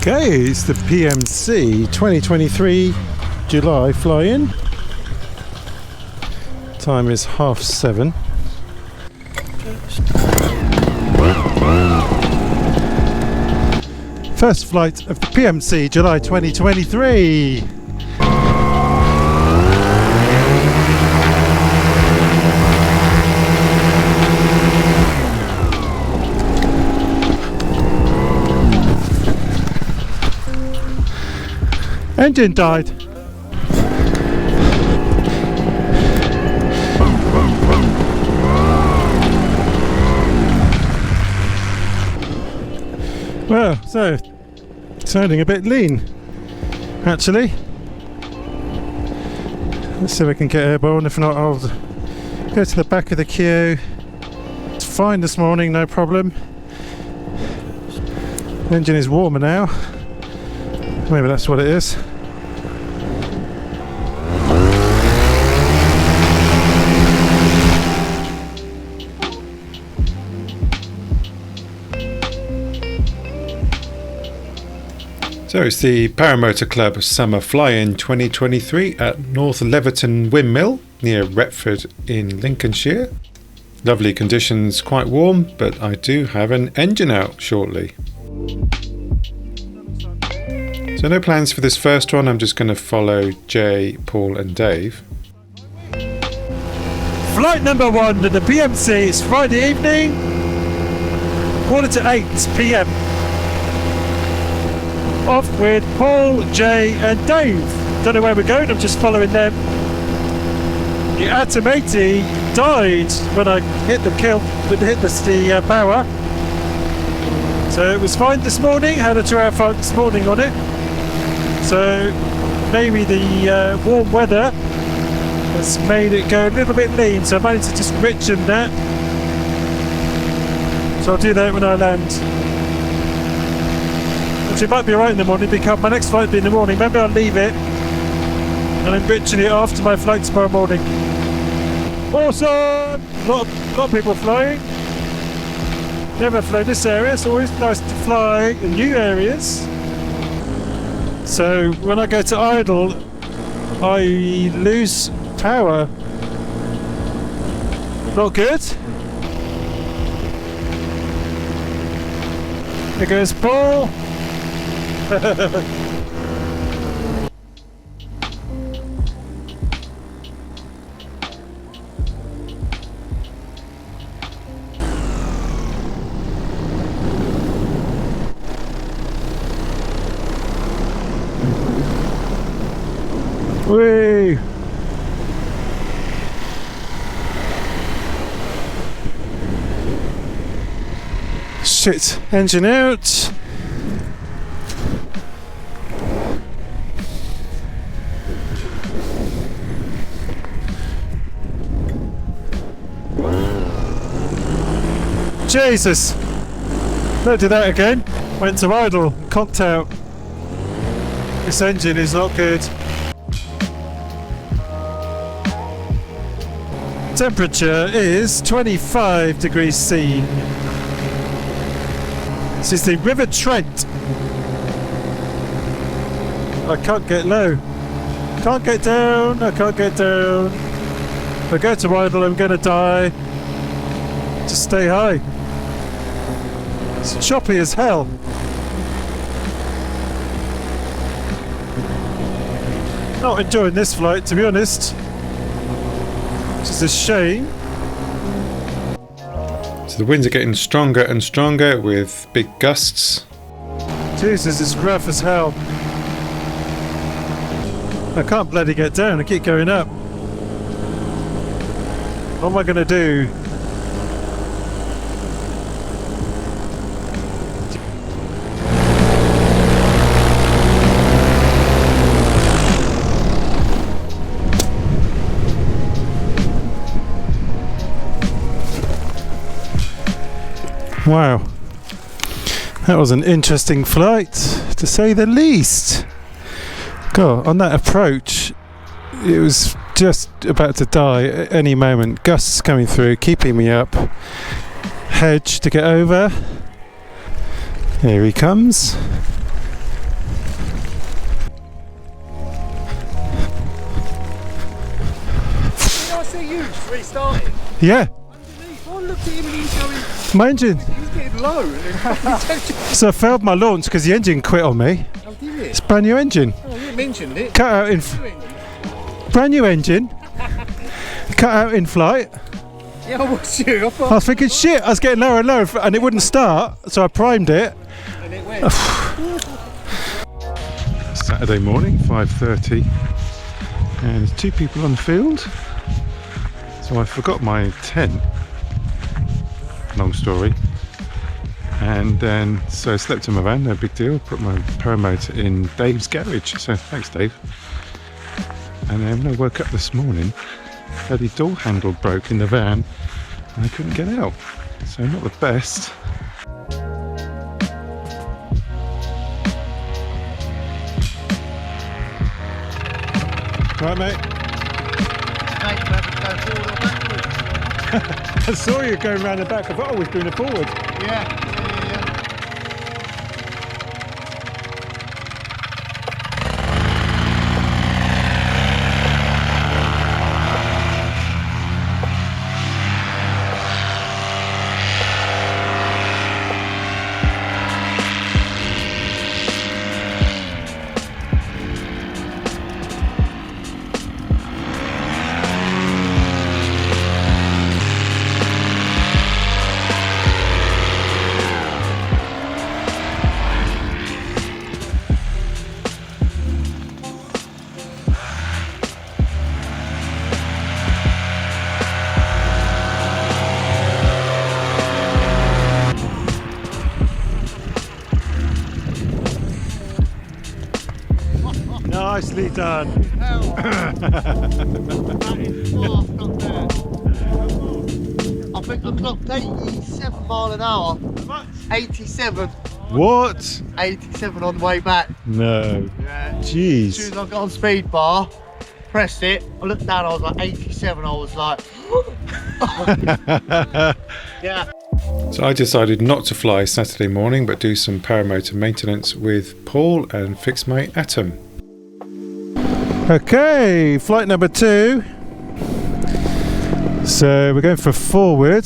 Okay, it's the PMC 2023 July fly-in. Time is 7:30. First flight of the PMC July 2023. Engine died. Well, so sounding a bit lean, actually. Let's see if I can get airborne. If not, I'll go to the back of the queue. It's fine this morning, no problem. The engine is warmer now. Maybe that's what it is. So it's the Paramotor Club Summer Fly-In 2023 at North Leverton Windmill near Retford in Lincolnshire. Lovely conditions, quite warm, but I do have an engine out shortly. So no plans for this first one, I'm just going to follow Jay, Paul and Dave. Flight number 1 to the PMC is Friday evening, 7:45 PM. Off with Paul, Jay and Dave. Don't know where we're going, I'm just following them. The Atom 80 died when I hit the kill, but hit the power. So it was fine this morning, had a 2-hour flight this morning on it. So maybe the warm weather has made it go a little bit lean, so I managed to just richen that. So I'll do that when I land. Which it might be alright in the morning because my next flight will be in the morning. Maybe I'll leave it and I'm richen it after my flight tomorrow morning. Awesome! A lot of people flying. Never flown this area, it's always nice to fly in new areas. So when I go to idle, I lose power. Not good. There goes Paul. Whee! Shit, engine out. Jesus! Don't do that again. Went to idle, conked out. This engine is not good. Temperature is 25 degrees C. This is the River Trent. I can't get low. Can't get down. I can't get down. If I go to idle, I'm going to die. Just stay high. It's choppy as hell. Not enjoying this flight, to be honest. Which is a shame. So the winds are getting stronger and stronger with big gusts. Jesus, it's rough as hell. I can't bloody get down, I keep going up. What am I going to do? Wow, that was an interesting flight, to say the least. God, on that approach, it was just about to die at any moment. Gusts coming through, keeping me up. Hedge to get over. Here he comes. Restarting? Yeah. I looked at him and he was going, My engine. he was getting low. So I failed my launch because the engine quit on me. Oh, did it? It's a brand new engine. Oh, you mentioned it. Cut out in... Brand new engine. Cut out in flight. Yeah, I was you. I was thinking, shit, I was getting lower and lower and it wouldn't start, so I primed it. And it went. Saturday morning, 5:30, and there's 2 people on the field. So I forgot my tent. Long story. And then, so I slept in my van, no big deal. Put my Paramotor in Dave's garage. So thanks, Dave. And then when I woke up this morning, the door handle broke in the van and I couldn't get out. So not the best. Right, mate. Mate, you have to go forward or backwards. I saw you going round the back. I thought, oh, we're doing it forward. Yeah. Nicely done. I think I clocked 87 mile an hour. 87. What? 87 on the way back. No. Yeah. Jeez. As soon as I got on speed bar, pressed it, I looked down, I was like 87, I was like, yeah. So I decided not to fly Saturday morning but do some Paramotor maintenance with Paul and fix my Atom. Okay, flight number 2. So we're going for forward.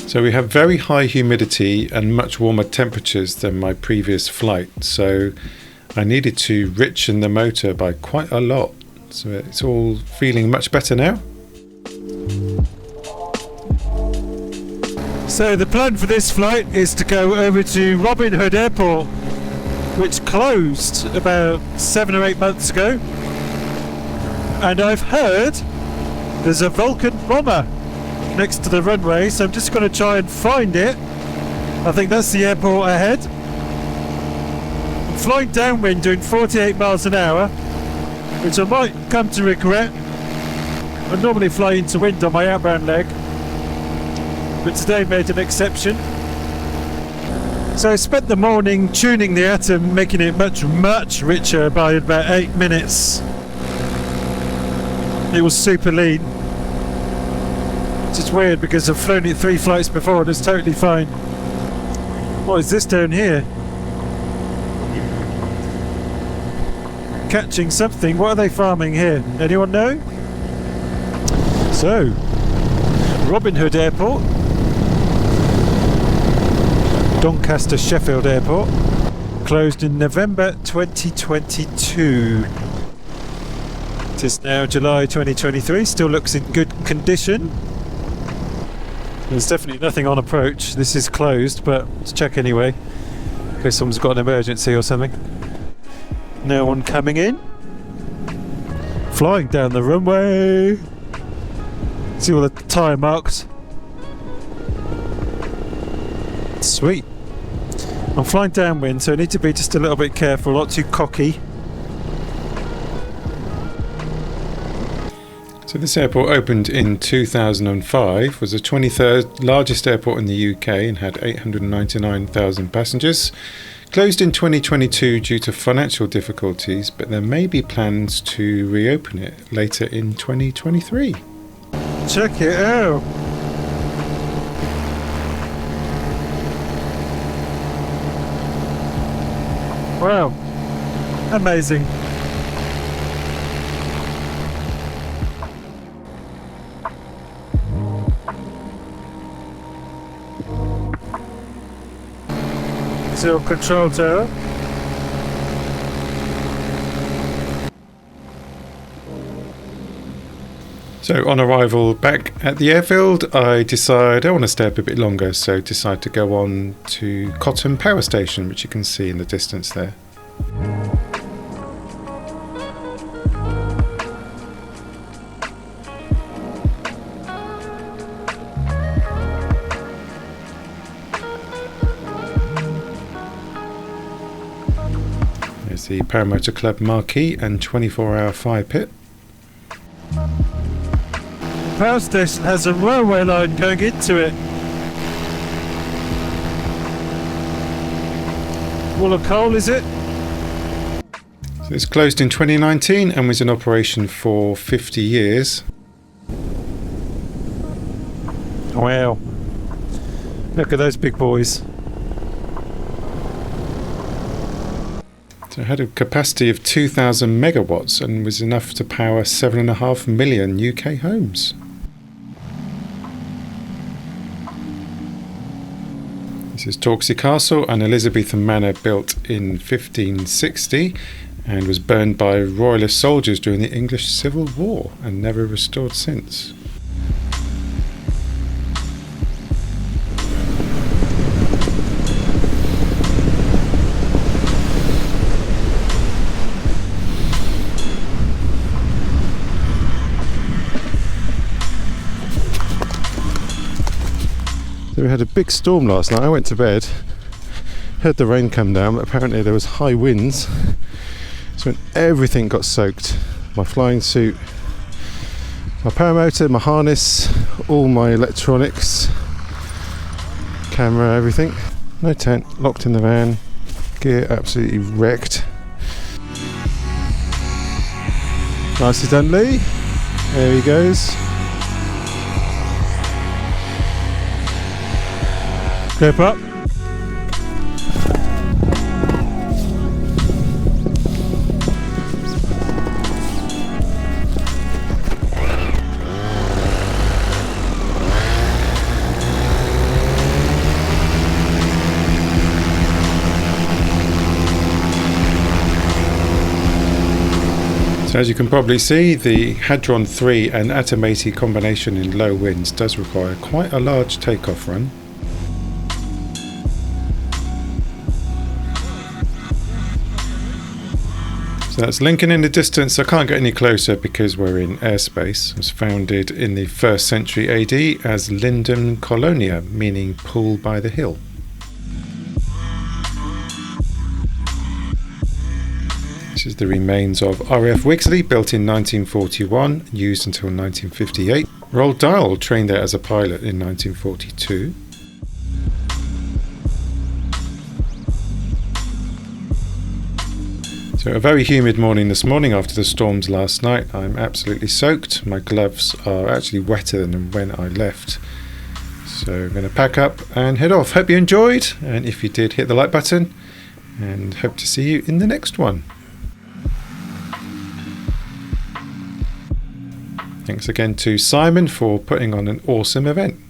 So we have very high humidity and much warmer temperatures than my previous flight, so I needed to richen the motor by quite a lot. So it's all feeling much better now. So the plan for this flight is to go over to Robin Hood Airport, which closed about 7 or 8 months ago. And I've heard there's a Vulcan bomber next to the runway, so I'm just going to try and find it. I think that's the airport ahead. I'm flying downwind doing 48 miles an hour, which I might come to regret. I normally fly into wind on my outbound leg, but today made an exception. So I spent the morning tuning the Atom, making it much richer by about 8 minutes. It was super lean. It's just weird because I've flown it 3 flights before and it's totally fine. What is this down here? Catching something. What are they farming here? Anyone know? So, Robin Hood Airport, Doncaster Sheffield Airport, closed in November 2022. It is now July 2023, still looks in good condition. There's definitely nothing on approach. This is closed, but let's check anyway, in case someone's got an emergency or something. No one coming in. Flying down the runway. See all the tyre marks. Sweet. I'm flying downwind, so I need to be just a little bit careful, not too cocky. So this airport opened in 2005, was the 23rd largest airport in the UK and had 899,000 passengers. Closed in 2022 due to financial difficulties, but there may be plans to reopen it later in 2023. Check it out. Wow. Amazing. It's your control tower. So on arrival back at the airfield, I decide I want to stay up a bit longer, so decide to go on to Cotton Power Station, which you can see in the distance there. There's the Paramotor Club marquee and 24-hour fire pit. Power station has a railway line going into it. Wall of coal, is it? So it's closed in 2019 and was in operation for 50 years. Wow. Look at those big boys. So it had a capacity of 2,000 megawatts and was enough to power 7.5 million UK homes. This is Torksey Castle, an Elizabethan manor built in 1560 and was burned by royalist soldiers during the English Civil War and never restored since. So we had a big storm last night. I went to bed, heard the rain come down, but apparently there was high winds, so everything got soaked. My flying suit, my paramotor, my harness, all my electronics, camera, everything. No tent, locked in the van, gear absolutely wrecked. Nicely done, Lee. There he goes. Clip up. So as you can probably see, the Hadron 3 and Atom 80 combination in low winds does require quite a large takeoff run. So that's Lincoln in the distance. I can't get any closer because we're in airspace. It was founded in the 1st century AD as Linden Colonia, meaning pool by the hill. This is the remains of RAF Wigsley, built in 1941, used until 1958. Roald Dahl trained there as a pilot in 1942. So a very humid morning this morning after the storms last night. I'm absolutely soaked. My gloves are actually wetter than when I left. So I'm going to pack up and head off. Hope you enjoyed, and if you did, hit the like button, and hope to see you in the next one. Thanks again to Simon for putting on an awesome event.